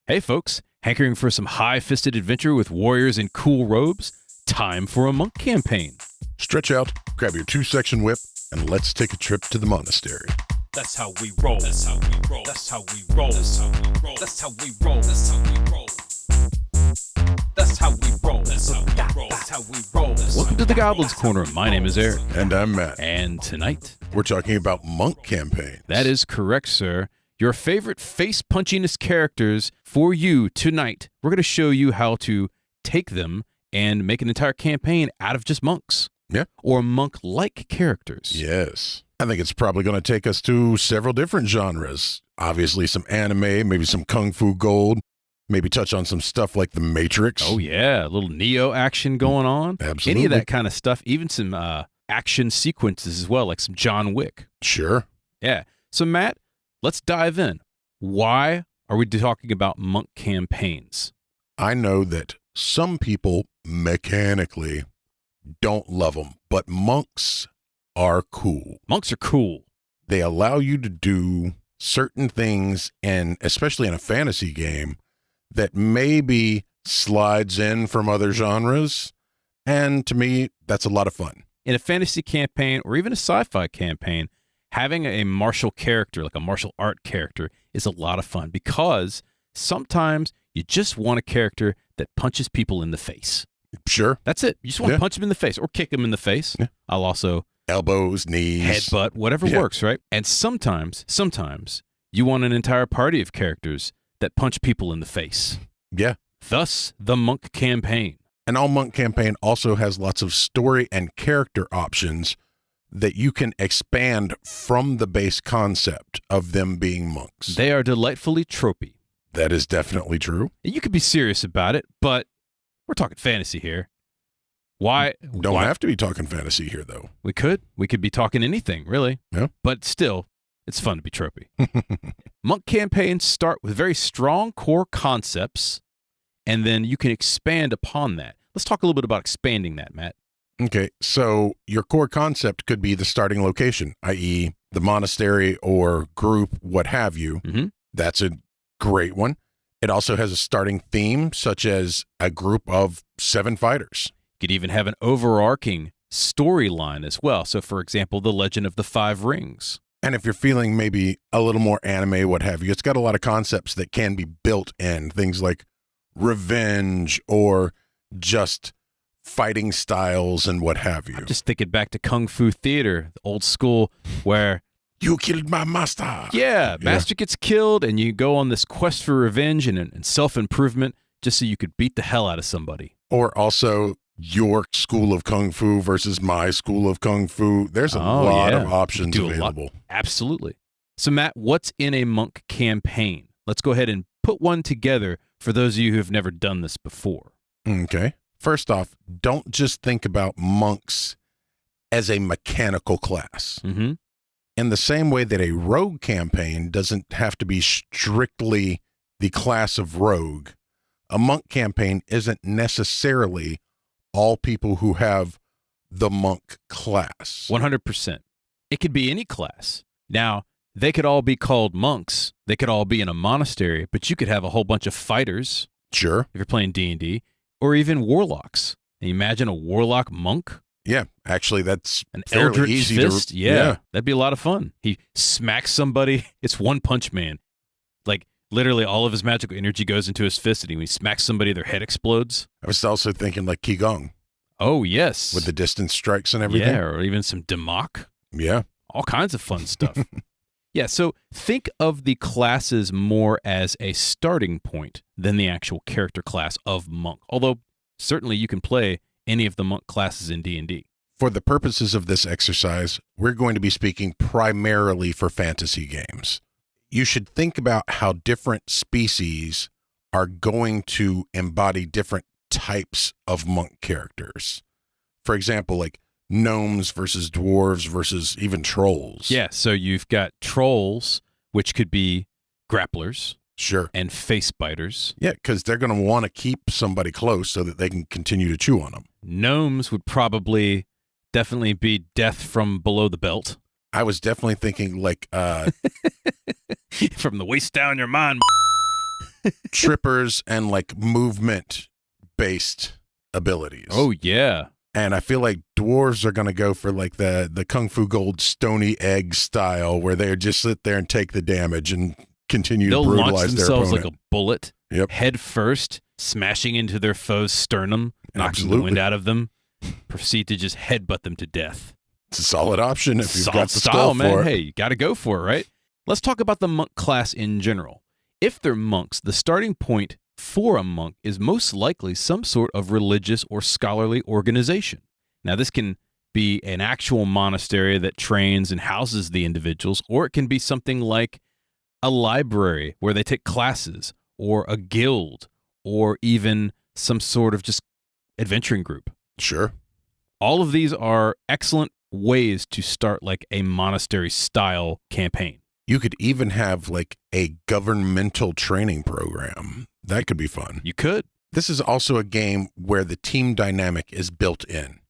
Hey folks, hankering for some high-fisted adventure with warriors in cool robes? Time for a monk campaign. Stretch out, grab your 2-section whip, and let's take a trip to the monastery. That's how we roll. That's how we roll. That's how we roll. That's how we roll. That's how we roll. That's how we roll. That's how we roll. That's how we roll. That's how we roll. Welcome to the Goblins Corner. My name is Eric. And I'm Matt. And tonight, we're talking about monk campaigns. That is correct, sir. Your favorite face-punchiness characters for you tonight. We're going to show you how to take them and make an entire campaign out of just monks. Yeah. Or monk-like characters. Yes. I think it's probably going to take us to several different genres. Obviously some anime, maybe some Kung Fu Gold, maybe touch on some stuff like The Matrix. Oh, yeah. A little Neo action going on. Absolutely. Any of that kind of stuff. Even some action sequences as well, like some John Wick. Sure. Yeah. So, Matt, let's dive in. Why are we talking about monk campaigns? I know that some people mechanically don't love them, but monks are cool. Monks are cool. They allow you to do certain things, and especially in a fantasy game, that maybe slides in from other genres. And to me, that's a lot of fun. In a fantasy campaign or even a sci-fi campaign, having a martial character, like a martial art character, is a lot of fun because sometimes you just want a character that punches people in the face. Sure. That's it. You just want to punch them in the face or kick them in the face. Yeah. I'll also... elbows, knees. Headbutt, whatever works, right? And sometimes you want an entire party of characters that punch people in the face. Yeah. Thus, the monk campaign. And all monk campaign also has lots of story and character options that you can expand from the base concept of them being monks. They are delightfully tropey. That is definitely true. And you could be serious about it, but we're talking fantasy here. Why? Don't have to be talking fantasy here, though. We could be talking anything, really. Yeah. But still, it's fun to be tropey. Monk campaigns start with very strong core concepts, and then you can expand upon that. Let's talk a little bit about expanding that, Matt. Okay, so your core concept could be the starting location, i.e. the monastery or group, what have you. Mm-hmm. That's a great one. It also has a starting theme, such as a group of 7 fighters. You could even have an overarching storyline as well. So, for example, the Legend of the Five Rings. And if you're feeling maybe a little more anime, what have you, it's got a lot of concepts that can be built in. Things like revenge or just fighting styles and what have you. I'm just thinking back to Kung Fu Theater, the old school, where... you killed my master. Yeah, master gets killed, and you go on this quest for revenge and self-improvement just so you could beat the hell out of somebody. Or also... your school of Kung Fu versus my school of Kung Fu. There's a lot of options available. Absolutely. So, Matt, what's in a monk campaign? Let's go ahead and put one together for those of you who have never done this before. Okay. First off, don't just think about monks as a mechanical class. Mm-hmm. In the same way that a rogue campaign doesn't have to be strictly the class of rogue, a monk campaign isn't necessarily all people who have the monk class. 100%. It could be any class. Now, they could all be called monks. They could all be in a monastery, but you could have a whole bunch of fighters. Sure. If you're playing D&D, or even warlocks. Can you imagine a warlock monk? Yeah, actually, that's an fairly eldritch easy fist. to... Yeah, that'd be a lot of fun. He smacks somebody. It's One Punch Man. Like, literally all of his magical energy goes into his fist, and when he smacks somebody, their head explodes. I was also thinking like Qigong. Oh, yes. With the distance strikes and everything. Yeah, or even some Damok. Yeah. All kinds of fun stuff. Yeah, so think of the classes more as a starting point than the actual character class of monk. Although, certainly you can play any of the monk classes in D&D. For the purposes of this exercise, we're going to be speaking primarily for fantasy games. You should think about how different species are going to embody different types of monk characters. For example, like gnomes versus dwarves versus even trolls. Yeah, so you've got trolls, which could be grapplers. Sure. And face biters. Yeah, because they're going to want to keep somebody close so that they can continue to chew on them. Gnomes would probably definitely be death from below the belt. I was definitely thinking like... from the waist down your mind. trippers and like movement based abilities. Oh, yeah. And I feel like dwarves are going to go for like the Kung Fu Gold Stony Egg style, where they just sit there and take the damage and continue They'll to launch brutalize their themselves opponent. like a bullet, Yep. head first, smashing into their foe's sternum, knocking Absolutely. the wind out of them, proceed to just headbutt them to death. It's a solid option if you've Solid got the style, skull man. for it. Hey, you got to go for it, right? Let's talk about the monk class in general. If they're monks, the starting point for a monk is most likely some sort of religious or scholarly organization. Now, this can be an actual monastery that trains and houses the individuals, or it can be something like a library where they take classes, or a guild, or even some sort of just adventuring group. Sure. All of these are excellent ways to start like a monastery style campaign. You could even have like a governmental training program. That could be fun. You could. This is also a game where the team dynamic is built in.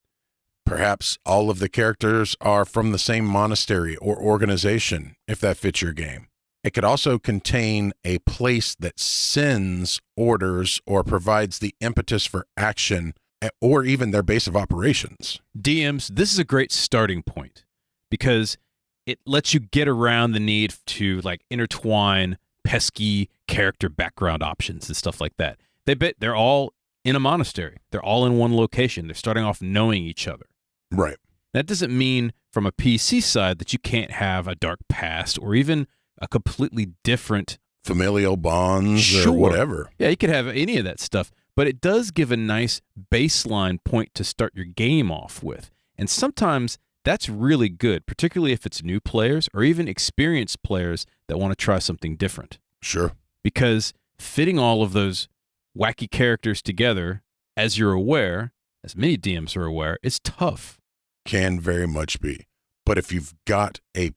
Perhaps all of the characters are from the same monastery or organization, if that fits your game. It could also contain a place that sends orders or provides the impetus for action, or even their base of operations. DMs, this is a great starting point because it lets you get around the need to like intertwine pesky character background options and stuff like that. They're all in a monastery. They're all in one location. They're starting off knowing each other. Right. That doesn't mean from a PC side that you can't have a dark past or even a completely different Familial bonds Sure. or whatever. Yeah, you could have any of that stuff, but it does give a nice baseline point to start your game off with. And sometimes that's really good, particularly if it's new players or even experienced players that want to try something different. Sure. Because fitting all of those wacky characters together, as you're aware, as many DMs are aware, is tough. Can very much be. But if you've got a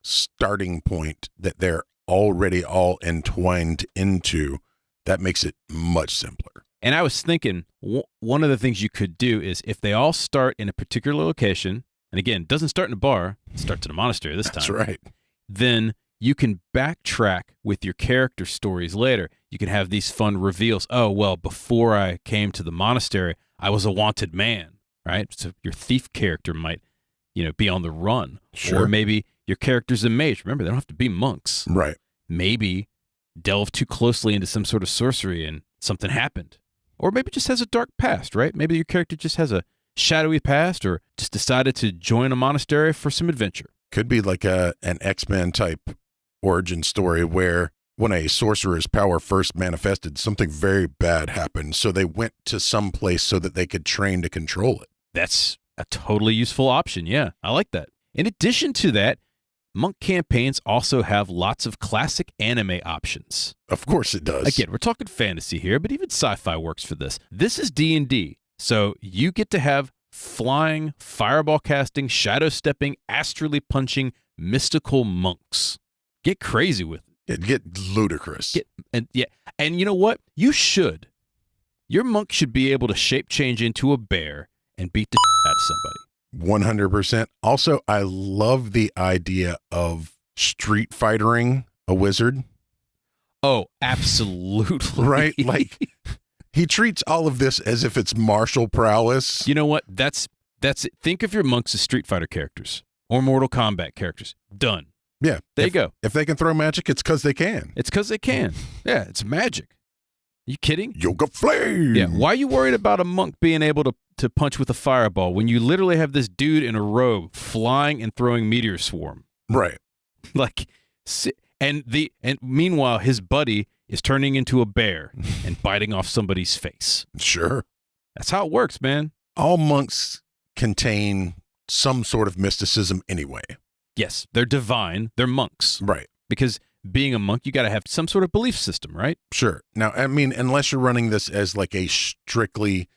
starting point that they're already all entwined into, that makes it much simpler. And I was thinking, one of the things you could do is if they all start in a particular location, and again, it doesn't start in a bar, it starts in a monastery this time. That's right. Then you can backtrack with your character stories later. You can have these fun reveals. Oh, well, before I came to the monastery, I was a wanted man, right? So your thief character might, be on the run. Sure. Or maybe your character's a mage. Remember, they don't have to be monks. Right. Maybe delve too closely into some sort of sorcery and something happened. Or maybe just has a dark past, right? Maybe your character just has a shadowy past or just decided to join a monastery for some adventure. Could be like an X-Men type origin story where when a sorcerer's power first manifested, something very bad happened. So they went to some place so that they could train to control it. That's a totally useful option. Yeah, I like that. In addition to that, monk campaigns also have lots of classic anime options. Of course it does. Again, we're talking fantasy here, but even sci-fi works for this. This is D&D, so you get to have flying, fireball casting, shadow stepping, astrally punching, mystical monks. Get crazy with it. It'd get ludicrous. And you know what? You should. Your monk should be able to shape change into a bear and beat the out of somebody. 100%. Also, I love the idea of street fightering a wizard. Oh, absolutely. Right? Like, he treats all of this as if it's martial prowess. You know what? That's it. Think of your monks as Street Fighter characters or Mortal Kombat characters. Done. Yeah. There you go. If they can throw magic, it's because they can. It's because they can. Yeah, it's magic. You kidding? Yoga flame. Yeah. Why are you worried about a monk being able to punch with a fireball when you literally have this dude in a robe flying and throwing meteor swarm? Right. Like, and meanwhile his buddy is turning into a bear and biting off somebody's face. Sure. That's how it works, man. All monks contain some sort of mysticism anyway. Yes, they're divine. They're monks. Right. Because being a monk, you got to have some sort of belief system, right? Sure. Now, I mean, unless you're running this as like a strictly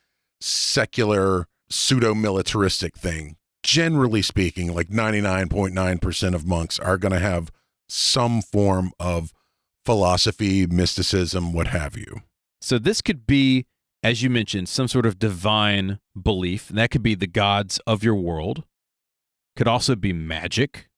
secular, pseudo-militaristic thing, generally speaking, like 99.9% of monks are going to have some form of philosophy, mysticism, what have you. So this could be, as you mentioned, some sort of divine belief. And that could be the gods of your world. Could also be magic.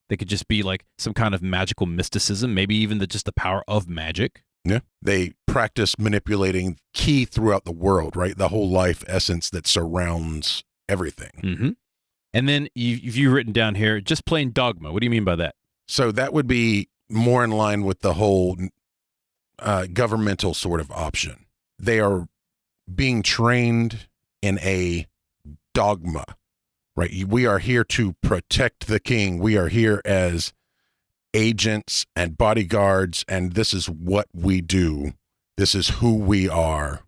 They could just be like some kind of magical mysticism, maybe even just the power of magic. Yeah. They practice manipulating ki throughout the world, right? The whole life essence that surrounds everything. Mm-hmm. And then you've written down here, just plain dogma. What do you mean by that? So that would be more in line with the whole governmental sort of option. They are being trained in a dogma, right? We are here to protect the king. We are here as agents and bodyguards, and this is what we do. This is who we are.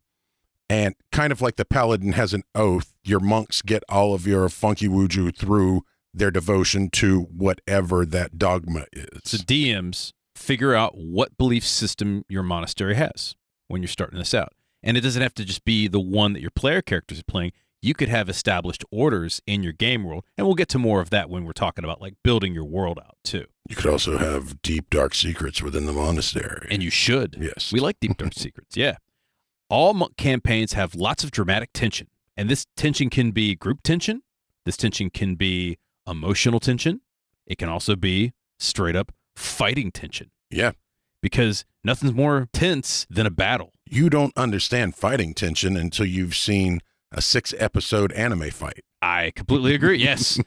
And kind of like the paladin has an oath, your monks get all of your funky wuju through their devotion to whatever that dogma is. So DMs figure out what belief system your monastery has when you're starting this out. And it doesn't have to just be the one that your player characters are playing. You could have established orders in your game world, and we'll get to more of that when we're talking about like building your world out too. You could also have deep, dark secrets within the monastery. And you should. Yes. We like deep, dark secrets, yeah. All monk campaigns have lots of dramatic tension, and this tension can be group tension. This tension can be emotional tension. It can also be straight up fighting tension. Yeah. Because nothing's more tense than a battle. You don't understand fighting tension until you've seen a 6-episode anime fight. I completely agree. Yes.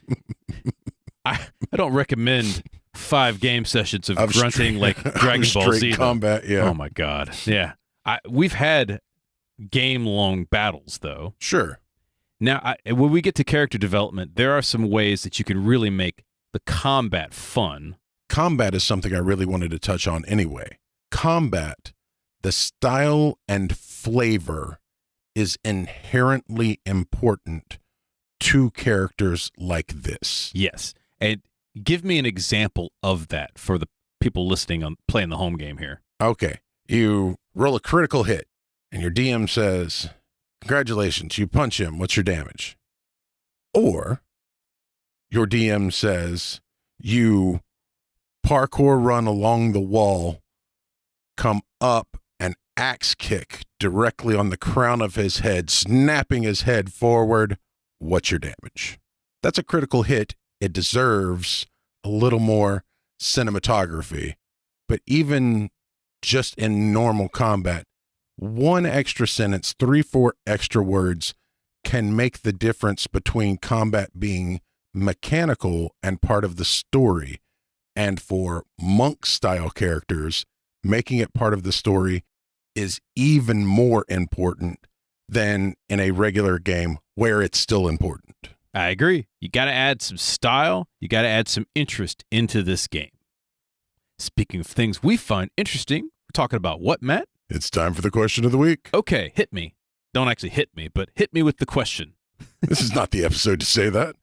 I don't recommend 5 game sessions of grunting like Dragon Ball Z. Combat, yeah. Oh my God. Yeah. We've had game-long battles, though. Sure. Now, when we get to character development, there are some ways that you can really make the combat fun. Combat is something I really wanted to touch on anyway. Combat, the style and flavor is inherently important to characters like this. Yes. And give me an example of that for the people listening on playing the home game here. Okay. You roll a critical hit, and your DM says, "Congratulations, you punch him. What's your damage?" Or your DM says, "You parkour run along the wall, come up, and axe kick directly on the crown of his head, snapping his head forward. What's your damage?" That's a critical hit. It deserves a little more cinematography. But even just in normal combat, 1 extra sentence, 3-4 extra words can make the difference between combat being mechanical and part of the story. And for monk-style characters, making it part of the story is even more important than in a regular game where it's still important. I agree. You got to add some style. You got to add some interest into this game. Speaking of things we find interesting, we're talking about what, Matt? It's time for the question of the week. Okay, hit me. Don't actually hit me, but hit me with the question. This is not the episode to say that.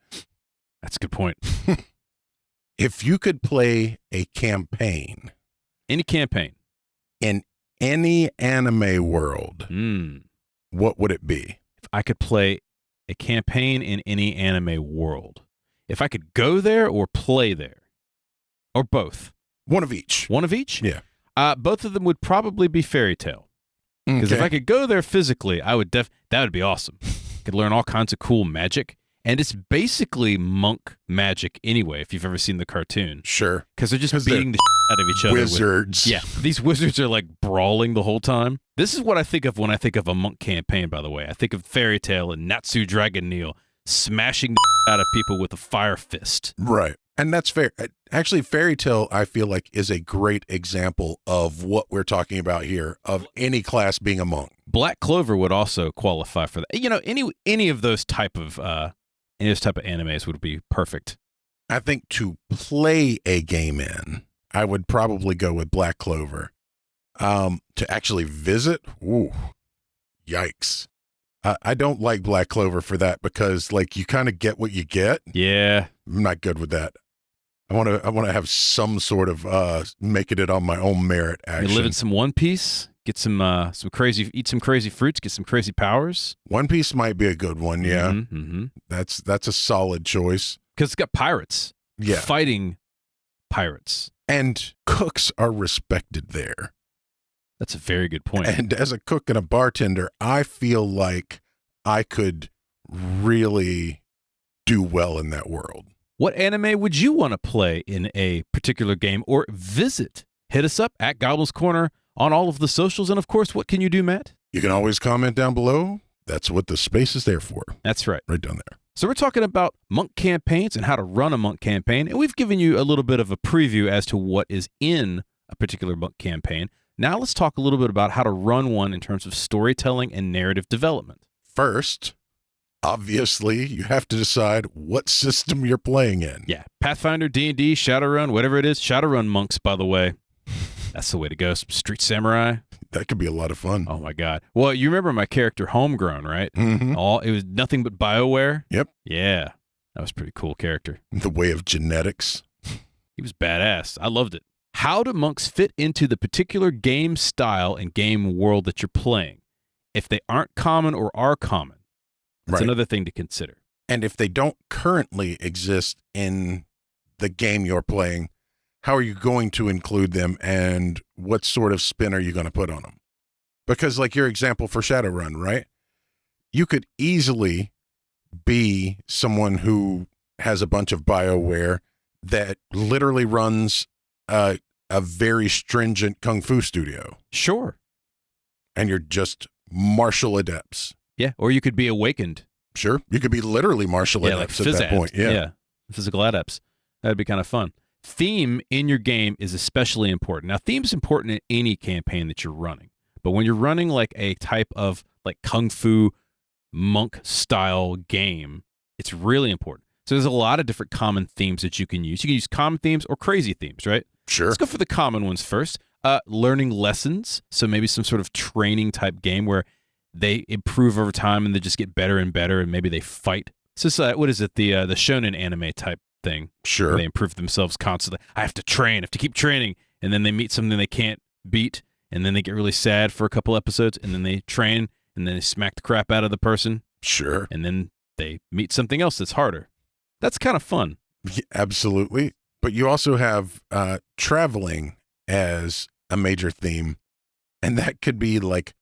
That's a good point. If you could play a campaign. Any campaign. In any anime world, what would it be? If I could play a campaign in any anime world. If I could go there or play there. Or both. One of each. One of each? Yeah. Both of them would probably be Fairy Tale. Because if I could go there physically, that would be awesome. Could learn all kinds of cool magic. And it's basically monk magic anyway, if you've ever seen the cartoon. Sure. Because they're just beating the shit out of each other. Wizards. Yeah. These wizards are like brawling the whole time. This is what I think of when I think of a monk campaign, by the way. I think of Fairy Tale and Natsu Dragon Neil smashing the out of people with a fire fist. Right. And that's fair. Actually, Fairy Tale, I feel like, is a great example of what we're talking about here, of any class being a monk. Black Clover would also qualify for that. You know, any of those type of animes would be perfect. I think to play a game in, I would probably go with Black Clover. To actually visit, ooh, yikes. I don't like Black Clover for that because, like, you kind of get what you get. Yeah. I'm not good with that. I want to have some sort of making it on my own merit action. You live in some One Piece, get eat some crazy fruits, get some crazy powers. One Piece might be a good one, yeah. Mm-hmm. That's a solid choice. Because it's got pirates. Yeah. Fighting pirates. And cooks are respected there. That's a very good point. And as a cook and a bartender, I feel like I could really do well in that world. What anime would you want to play in a particular game or visit? Hit us up at Goblin's Corner on all of the socials. And of course, what can you do, Matt? You can always comment down below. That's what the space is there for. That's right. Right down there. So we're talking about monk campaigns and how to run a monk campaign. And we've given you a little bit of a preview as to what is in a particular monk campaign. Now let's talk a little bit about how to run one in terms of storytelling and narrative development. First, obviously, you have to decide what system you're playing in. Yeah, Pathfinder, D&D, Shadowrun, whatever it is. Shadowrun monks, by the way. That's the way to go. Some Street Samurai. That could be a lot of fun. Oh, my God. Well, you remember my character, Homegrown, right? Mm-hmm. It was nothing but BioWare. Yep. Yeah, that was a pretty cool character. The way of genetics. He was badass. I loved it. How do monks fit into the particular game style and game world that you're playing? If they aren't common or are common, that's another thing to consider. And if they don't currently exist in the game you're playing, how are you going to include them and what sort of spin are you going to put on them? Because like your example for Shadowrun, right? You could easily be someone who has a bunch of BioWare that literally runs a very stringent kung fu studio. Sure. And you're just martial adepts. Yeah, or you could be Awakened. Sure. You could be literally martial adepts like at that point. Yeah, physical adepts. That'd be kind of fun. Theme in your game is especially important. Now, theme's important in any campaign that you're running. But when you're running like a type of like kung fu monk style game, it's really important. So there's a lot of different common themes that you can use. You can use common themes or crazy themes, right? Sure. Let's go for the common ones first. Learning lessons. So maybe some sort of training type game where they improve over time and they just get better and better and maybe they fight. So it's what is it? The shonen anime type thing. Sure. They improve themselves constantly. I have to train. I have to keep training. And then they meet something they can't beat. And then they get really sad for a couple episodes. And then they train. And then they smack the crap out of the person. Sure. And then they meet something else that's harder. That's kind of fun. Yeah, absolutely. But you also have traveling as a major theme. And that could be like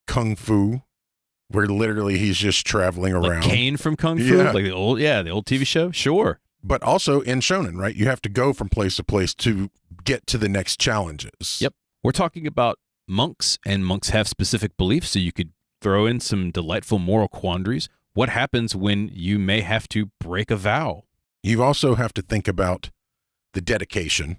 kung fu, where literally he's just traveling around. Like Kane from Kung Fu? Yeah. Like the old TV show? Sure. But also in shonen, right? You have to go from place to place to get to the next challenges. Yep. We're talking about monks, and monks have specific beliefs, so you could throw in some delightful moral quandaries. What happens when you may have to break a vow? You also have to think about the dedication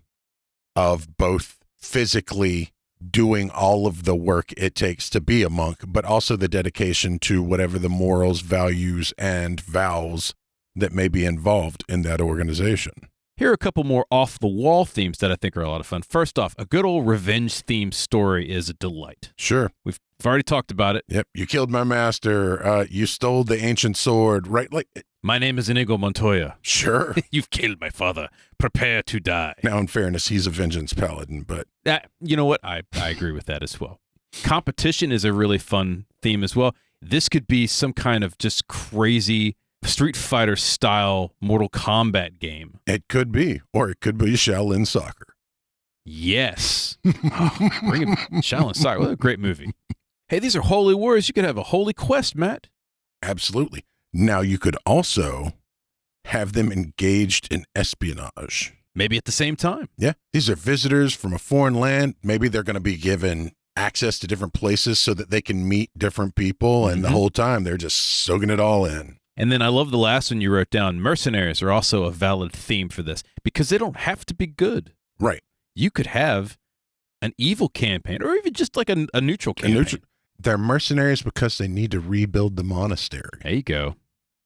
of both physically doing all of the work it takes to be a monk, but also the dedication to whatever the morals, values, and vows that may be involved in that organization. Here are a couple more off-the-wall themes that I think are a lot of fun. First off, a good old revenge-themed story is a delight. Sure. We've already talked about it. Yep. You killed my master. You stole the ancient sword, right? Like, my name is Inigo Montoya. Sure. You've killed my father. Prepare to die. Now, in fairness, he's a vengeance paladin, but... You know what? I agree with that as well. Competition is a really fun theme as well. This could be some kind of just crazy Street Fighter style Mortal Kombat game. It could be, or it could be Shaolin Soccer. Yes. Oh, bring him Shaolin Soccer. What a great movie. Hey, these are holy wars. You could have a holy quest, Matt. Absolutely. Now, you could also have them engaged in espionage. Maybe at the same time. Yeah. These are visitors from a foreign land. Maybe they're going to be given access to different places so that they can meet different people. And the whole time, they're just soaking it all in. And then I love the last one you wrote down. Mercenaries are also a valid theme for this because they don't have to be good. Right. You could have an evil campaign or even just like a neutral campaign. They're mercenaries because they need to rebuild the monastery. There you go.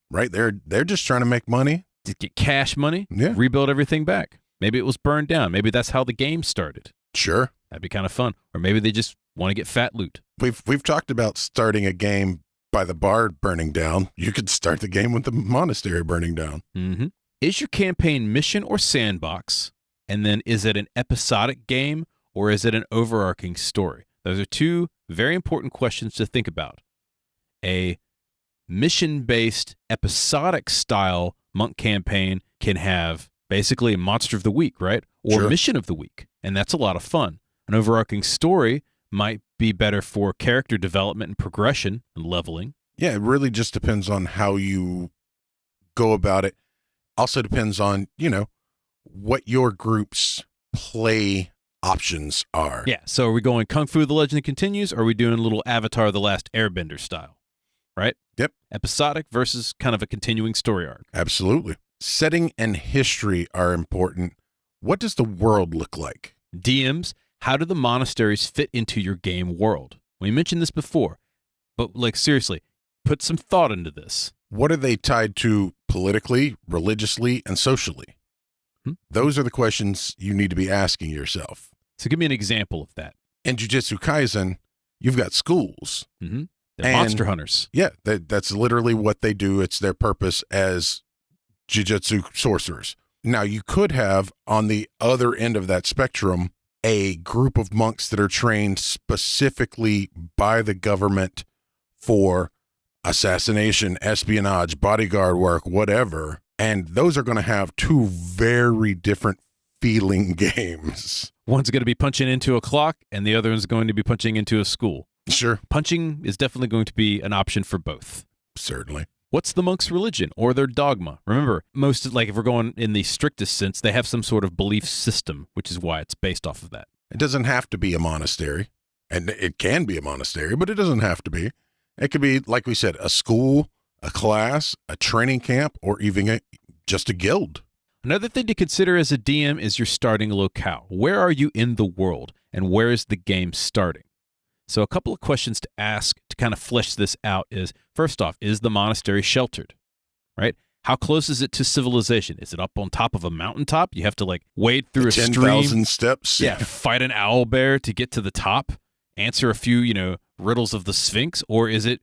Right. They're just trying to make money. To get cash money, Yeah. rebuild everything back. Maybe it was burned down. Maybe that's how the game started. Sure. That'd be kind of fun. Or maybe they just want to get fat loot. We've talked about starting a game by the bar burning down. You could start the game with the monastery burning down. Mm-hmm. Is your campaign mission or sandbox? And then is it an episodic game or is it an overarching story? Those are two very important questions to think about. A mission-based episodic style monk campaign can have basically a monster of the week, right? Or Sure. mission of the week. And that's a lot of fun. An overarching story might be better for character development and progression and leveling. Yeah, it really just depends on how you go about it. Also depends on, what your group's play options are. Yeah, so are we going Kung Fu The Legend Continues, or are we doing a little Avatar The Last Airbender style? Right? Yep. Episodic versus kind of a continuing story arc. Absolutely. Setting and history are important. What does the world look like? DMs, how do the monasteries fit into your game world? We mentioned this before, but like seriously, put some thought into this. What are they tied to politically, religiously, and socially? Those are the questions you need to be asking yourself. So give me an example of that. In Jujutsu Kaisen, you've got schools. Mm-hmm. They're monster hunters. Yeah, that's literally what they do. It's their purpose as Jujutsu sorcerers. Now, you could have, on the other end of that spectrum, a group of monks that are trained specifically by the government for assassination, espionage, bodyguard work, whatever. And those are going to have two very different feeling games. One's going to be punching into a clock, and the other one's going to be punching into a school. Sure. Punching is definitely going to be an option for both. Certainly. What's the monk's religion or their dogma? Remember, most, like if we're going in the strictest sense, they have some sort of belief system, which is why it's based off of that. It doesn't have to be a monastery, and it can be a monastery, but it doesn't have to be. It could be, like we said, a school, a class, a training camp, or even just a guild. Another thing to consider as a DM is your starting locale. Where are you in the world, and where is the game starting? So a couple of questions to ask to kind of flesh this out is, first off, is the monastery sheltered, right? How close is it to civilization? Is it up on top of a mountaintop? You have to like wade through a stream. 10,000 steps. Yeah, fight an owl bear to get to the top, answer a few, riddles of the Sphinx, or is it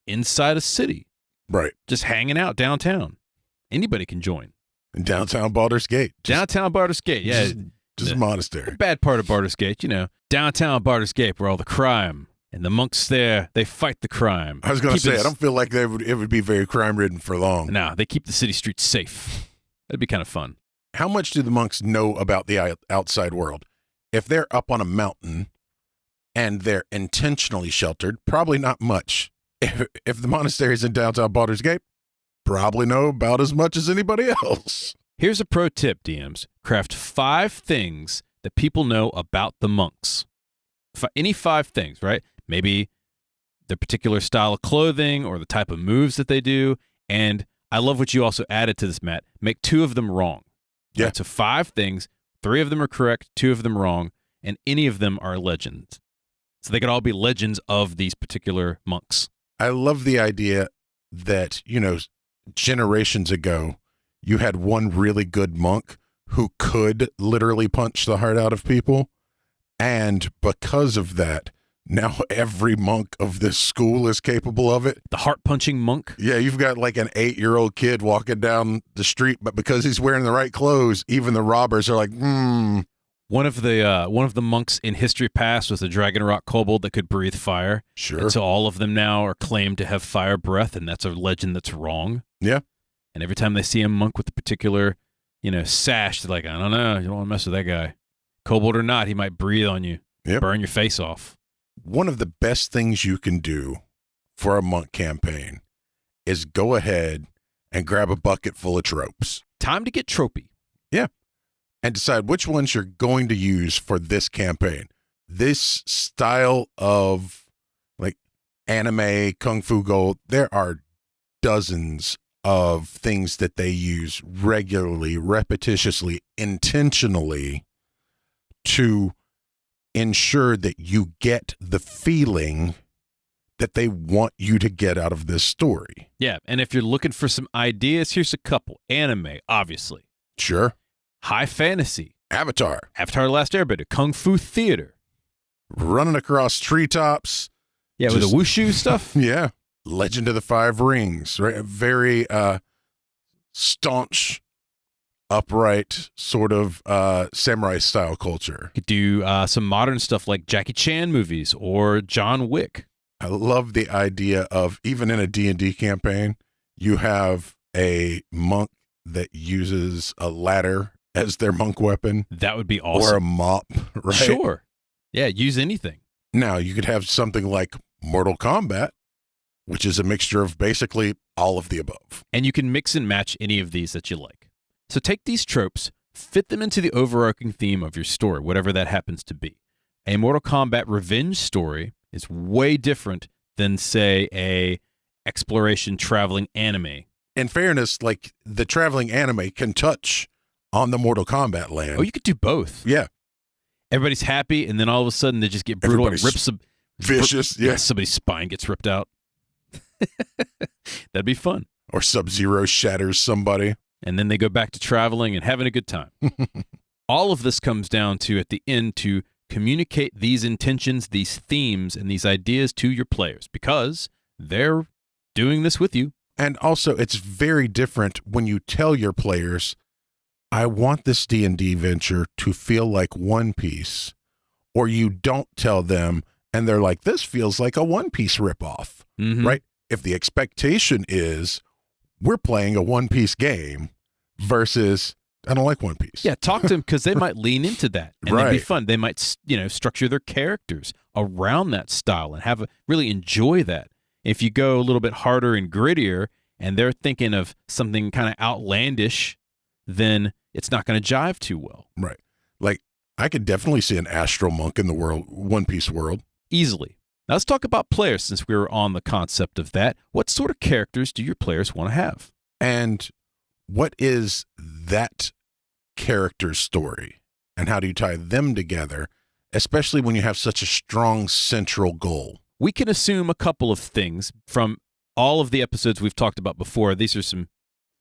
inside a city? Right. Just hanging out downtown. Anybody can join. In downtown Baldur's Gate. Downtown Baldur's Gate, yeah. Just a monastery. The bad part of Baldur's Gate, downtown Baldur's Gate where all the crime and the monks there, they fight the crime. I was going to say, I don't feel like it would be very crime-ridden for long. No, they keep the city streets safe. That'd be kind of fun. How much do the monks know about the outside world? If they're up on a mountain and they're intentionally sheltered, probably not much. If the monastery is in downtown Baldur's Gate, probably know about as much as anybody else. Here's a pro tip, DMs. Craft 5 things that people know about the monks. Any 5 things, right? Maybe the particular style of clothing or the type of moves that they do. And I love what you also added to this, Matt. Make 2 of them wrong. Yeah. Right? So 5 things, 3 of them are correct, 2 of them wrong, and any of them are legends. So they could all be legends of these particular monks. I love the idea that, generations ago, you had one really good monk who could literally punch the heart out of people. And because of that, now every monk of this school is capable of it. The heart-punching monk? Yeah, you've got like an 8-year-old kid walking down the street, but because he's wearing the right clothes, even the robbers are like, One of the monks in history past was a dragon rock kobold that could breathe fire. Sure. And so all of them now are claimed to have fire breath, and that's a legend that's wrong. Yeah. And every time they see a monk with a particular, sash, they're like, I don't know, you don't want to mess with that guy. Kobold or not, he might breathe on you, burn your face off. One of the best things you can do for a monk campaign is go ahead and grab a bucket full of tropes. Time to get tropey. Yeah. And decide which ones you're going to use for this campaign. This style of like anime, Kung Fu Gold, there are dozens of things that they use regularly, repetitiously, intentionally to ensure that you get the feeling that they want you to get out of this story. Yeah, and if you're looking for some ideas, here's a couple. Anime, obviously. Sure. High fantasy. Avatar. Avatar: The Last Airbender. Kung Fu theater. Running across treetops. Yeah, with the wushu stuff. Yeah. Legend of the Five Rings, right? A very staunch, upright sort of samurai style culture. Could do some modern stuff like Jackie Chan movies or John Wick. I love the idea of, even in a D&D campaign, you have a monk that uses a ladder as their monk weapon. That would be awesome. Or a mop, right? Sure. Yeah, use anything. Now, you could have something like Mortal Kombat, which is a mixture of basically all of the above. And you can mix and match any of these that you like. So take these tropes, fit them into the overarching theme of your story, whatever that happens to be. A Mortal Kombat revenge story is way different than, say, a exploration traveling anime. In fairness, like the traveling anime can touch on the Mortal Kombat land. Oh, you could do both. Yeah. Everybody's happy, and then all of a sudden they just get brutal and rip some vicious. Yeah, somebody's spine gets ripped out. That'd be fun. Or Sub-Zero shatters somebody. And then they go back to traveling and having a good time. All of this comes down to, at the end, to communicate these intentions, these themes, and these ideas to your players, because they're doing this with you. And also, it's very different when you tell your players, I want this D&D venture to feel like One Piece, or you don't tell them, and they're like, this feels like a One Piece ripoff, right? If the expectation is, we're playing a One Piece game versus, I don't like One Piece. Yeah, talk to them, because they might lean into that, and Right. it'd be fun. They might, structure their characters around that style and really enjoy that. If you go a little bit harder and grittier, and they're thinking of something kind of outlandish, then it's not going to jive too well. Right. Like, I could definitely see an Astral Monk in the One Piece world. Easily. Now let's talk about players, since we were on the concept of that. What sort of characters do your players want to have? And what is that character's story? And how do you tie them together, especially when you have such a strong central goal? We can assume a couple of things from all of the episodes we've talked about before. These are some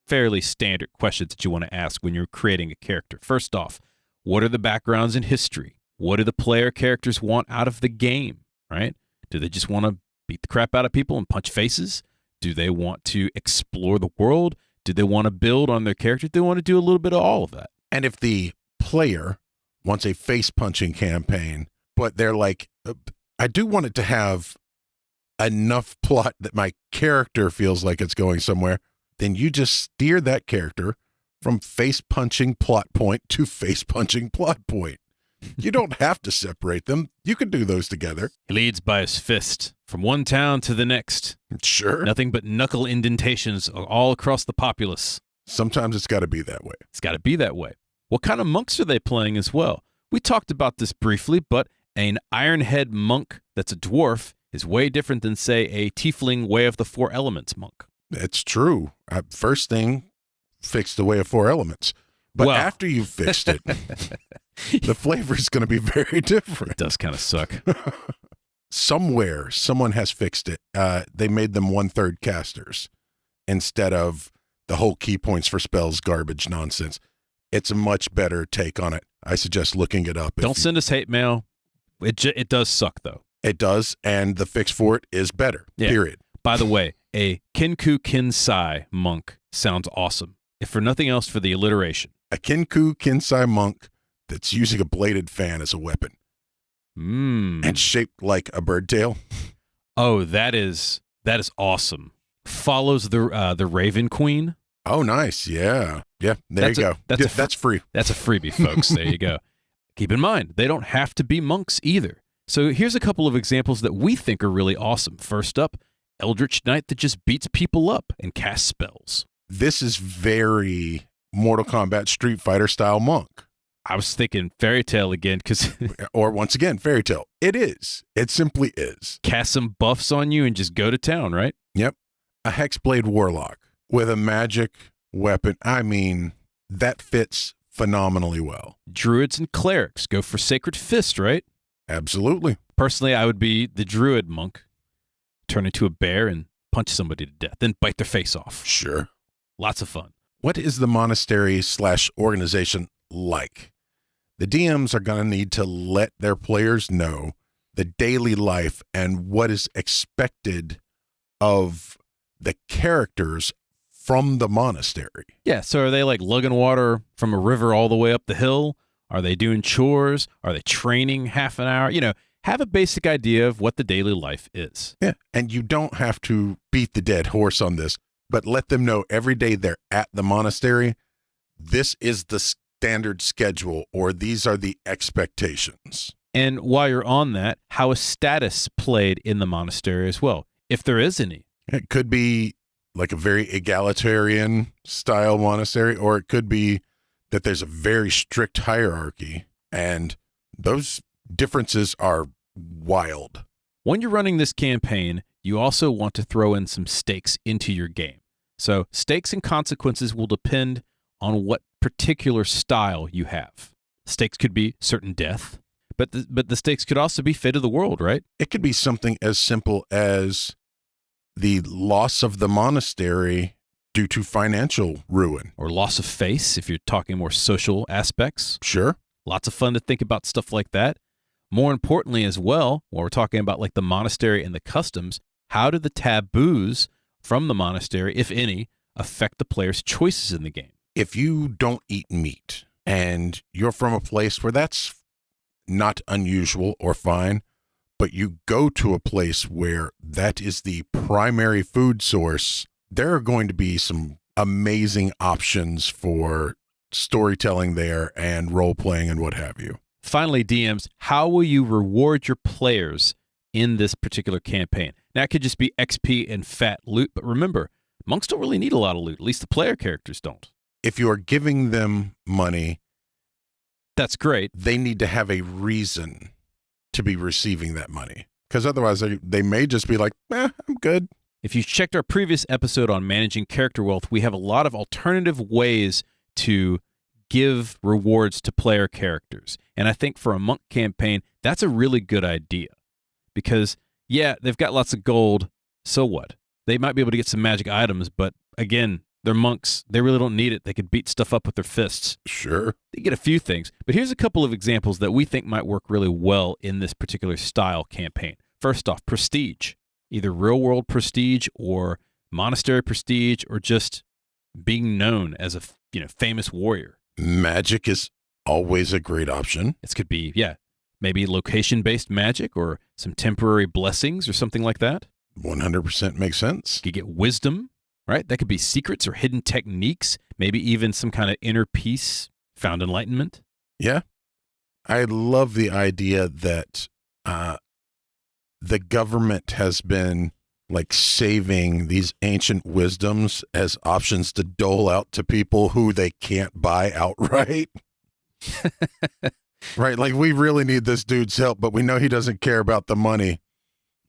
fairly standard questions that you want to ask when you're creating a character. First off, what are the backgrounds in history? What do the player characters want out of the game, right? Do they just want to beat the crap out of people and punch faces? Do they want to explore the world? Do they want to build on their character? Do they want to do a little bit of all of that? And if the player wants a face-punching campaign, but they're like, I do want it to have enough plot that my character feels like it's going somewhere, then you just steer that character from face-punching plot point to face-punching plot point. You don't have to separate them. You can do those together. He leads by his fist from one town to the next. Sure. Nothing but knuckle indentations all across the populace. Sometimes it's got to be that way. It's got to be that way. What kind of monks are they playing as well? We talked about this briefly, but an Ironhead monk that's a dwarf is way different than, say, a tiefling Way of the Four Elements monk. It's true. First thing, fix the Way of Four Elements. But after you've fixed it, the flavor is going to be very different. It does kind of suck. Somewhere, someone has fixed it. They made them 1/3 casters instead of the whole key points for spells garbage nonsense. It's a much better take on it. I suggest looking it up. Don't send us hate mail. It does suck, though. It does, and the fix for it is better, period. By the way, a Kinku Kinsai monk sounds awesome, if for nothing else, for the alliteration. A Kinku Kinsai monk that's using a bladed fan as a weapon. And shaped like a bird tail. Oh, that is awesome. Follows the Raven Queen. Oh, nice. Yeah. Yeah, there you go. That's free. That's a freebie, folks. There you go. Keep in mind, they don't have to be monks either. So here's a couple of examples that we think are really awesome. First up, Eldritch Knight that just beats people up and casts spells. This is very Mortal Kombat Street Fighter style monk. I was thinking Fairy Tail again, because or once again, Fairy Tail. It is. It simply is. Cast some buffs on you and just go to town, right? Yep. A Hexblade Warlock with a magic weapon. I mean, that fits phenomenally well. Druids and clerics go for Sacred Fist, right? Absolutely. Personally, I would be the druid monk, turn into a bear and punch somebody to death, then bite their face off. Sure. Lots of fun. What is the monastery/organization like? The DMs are going to need to let their players know the daily life and what is expected of the characters from the monastery. Yeah, so are they like lugging water from a river all the way up the hill? Are they doing chores? Are they training half an hour? Have a basic idea of what the daily life is. Yeah, and you don't have to beat the dead horse on this, but let them know every day they're at the monastery, this is the standard schedule, or these are the expectations. And while you're on that, how is status played in the monastery as well, if there is any? It could be like a very egalitarian style monastery, or it could be that there's a very strict hierarchy, and those differences are wild. When you're running this campaign, you also want to throw in some stakes into your game. So stakes and consequences will depend on what particular style you have. Stakes could be certain death, but the stakes could also be fate of the world, right? It could be something as simple as the loss of the monastery due to financial ruin. Or loss of face, if you're talking more social aspects. Sure. Lots of fun to think about stuff like that. More importantly as well, when we're talking about like the monastery and the customs, how do the taboos from the monastery, if any, affect the player's choices in the game? If you don't eat meat and you're from a place where that's not unusual or fine, but you go to a place where that is the primary food source, there are going to be some amazing options for storytelling there and role-playing and what have you. Finally, DMs, how will you reward your players in this particular campaign? Now, it could just be XP and fat loot, but remember, monks don't really need a lot of loot. At least the player characters don't. If you are giving them money, that's great. They need to have a reason to be receiving that money, because otherwise they may just be like, I'm good. If you checked our previous episode on managing character wealth, we have a lot of alternative ways to give rewards to player characters. And I think for a monk campaign, that's a really good idea. Because, yeah, they've got lots of gold, so what? They might be able to get some magic items, but again, they're monks. They really don't need it. They could beat stuff up with their fists. Sure. They get a few things. But here's a couple of examples that we think might work really well in this particular style campaign. First off, prestige. Either real-world prestige or monastery prestige or just being known as a famous warrior. Magic is always a great option. This could be, maybe location-based magic or some temporary blessings or something like that. 100% makes sense. You could get wisdom, right? That could be secrets or hidden techniques, maybe even some kind of inner peace, found enlightenment. Yeah. I love the idea that the government has been like saving these ancient wisdoms as options to dole out to people who they can't buy outright. Right? Like, we really need this dude's help, but we know he doesn't care about the money.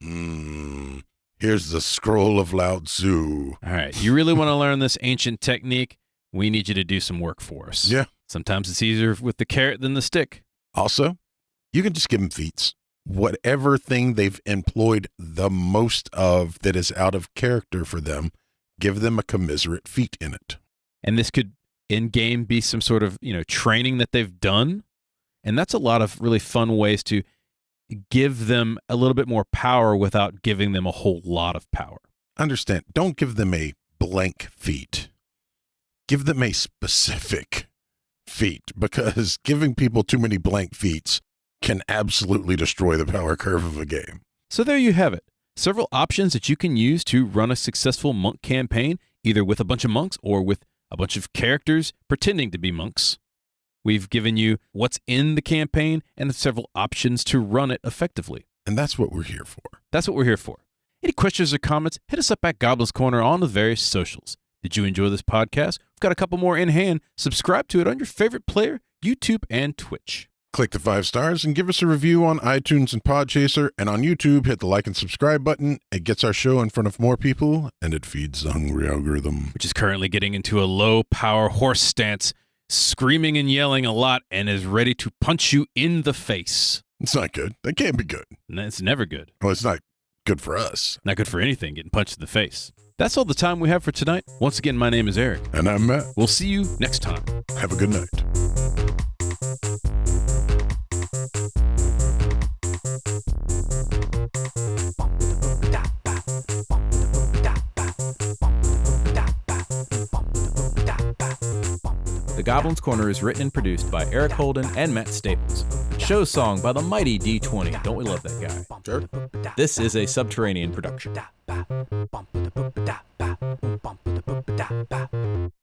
Here's the scroll of Lao Tzu. All right. You really want to learn this ancient technique? We need you to do some work for us. Yeah. Sometimes it's easier with the carrot than the stick. Also, you can just give them feats. Whatever thing they've employed the most of that is out of character for them, give them a commiserate feat in it. And this could in-game be some sort of, training that they've done. And that's a lot of really fun ways to give them a little bit more power without giving them a whole lot of power. Understand, don't give them a blank feat. Give them a specific feat, because giving people too many blank feats can absolutely destroy the power curve of a game. So there you have it. Several options that you can use to run a successful monk campaign, either with a bunch of monks or with a bunch of characters pretending to be monks. We've given you what's in the campaign and several options to run it effectively. And that's what we're here for. That's what we're here for. Any questions or comments, hit us up at Goblin's Corner on the various socials. Did you enjoy this podcast? We've got a couple more in hand. Subscribe to it on your favorite player, YouTube, and Twitch. Click the 5 stars and give us a review on iTunes and Podchaser. And on YouTube, hit the like and subscribe button. It gets our show in front of more people, and it feeds the hungry algorithm. Which is currently getting into a low-power horse stance, screaming and yelling a lot, and is ready to punch you in the face. It's not good. That can't be good. And it's never good. Well, it's not good for us. Not good for anything, getting punched in the face. That's all the time we have for tonight. Once again, my name is Eric. And I'm Matt. We'll see you next time. Have a good night. The Goblin's Corner is written and produced by Eric Holden and Matt Staples. Show song by the mighty D20. Don't we love that guy? Sure. This is a Subterranean production.